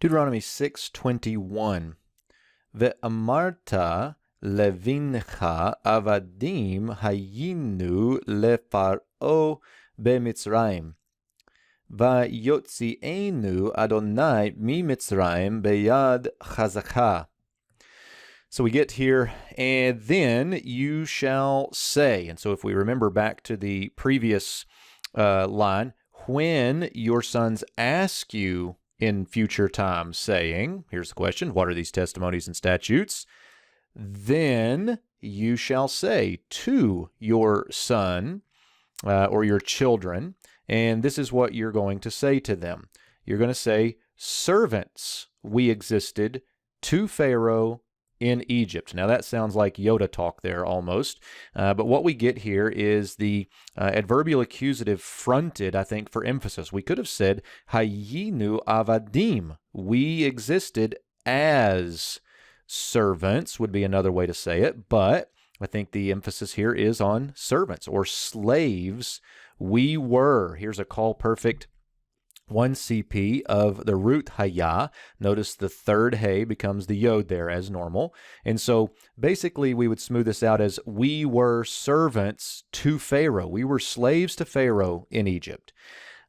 Deuteronomy 6:21. Ve'amarta levincha avadim hayinu lefar'o b'Mitzrayim. Vayotzienu Adonai mi Mitzrayim beyad chazakah. So we get here, and then you shall say. And so if we remember back to the previous line, when your sons ask you in future times, saying, here's the question, what are these testimonies and statutes? Then you shall say to your son or your children, and this is what you're going to say to them. You're going to say, servants we existed to Pharaoh in Egypt. Now that sounds like Yoda talk there almost, but what we get here is the adverbial accusative fronted, I think, for emphasis. We could have said, Hayinu avadim, we existed as servants, would be another way to say it, but I think the emphasis here is on servants or slaves. We were. Here's a call perfect 1 CP of the root haya. Notice the third hay becomes the yod there as normal. And so basically we would smooth this out as we were servants to Pharaoh. We were slaves to Pharaoh in Egypt.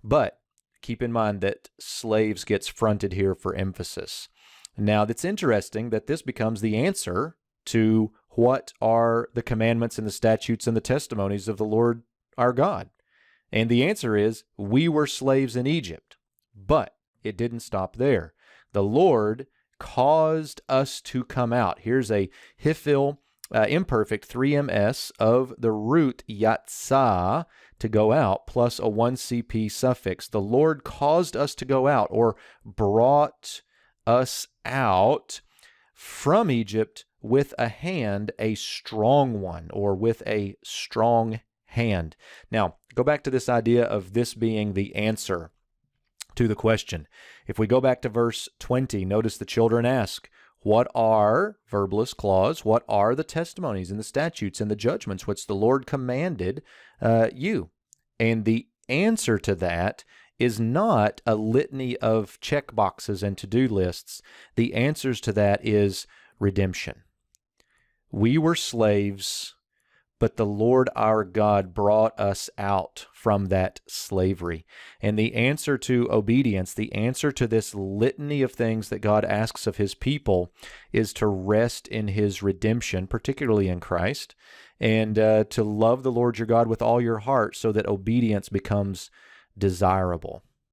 But keep in mind that slaves gets fronted here for emphasis. Now it's interesting that this becomes the answer to what are the commandments and the statutes and the testimonies of the Lord our God. And the answer is, we were slaves in Egypt. But it didn't stop there. The Lord caused us to come out. Here's a hifil imperfect 3ms of the root yatzah, to go out, plus a 1 CP suffix. The Lord caused us to go out, or brought us out from Egypt with a hand, a strong one, or with a strong hand. Now, go back to this idea of this being the answer to the question. If we go back to verse 20, notice the children ask, what are, verbless clause, what are the testimonies and the statutes and the judgments which the Lord commanded you? And the answer to that is not a litany of check boxes and to-do lists. The answers to that is redemption. We were slaves, but the Lord our God brought us out from that slavery. And the answer to obedience, the answer to this litany of things that God asks of his people, is to rest in his redemption, particularly in Christ, and to love the Lord your God with all your heart so that obedience becomes desirable.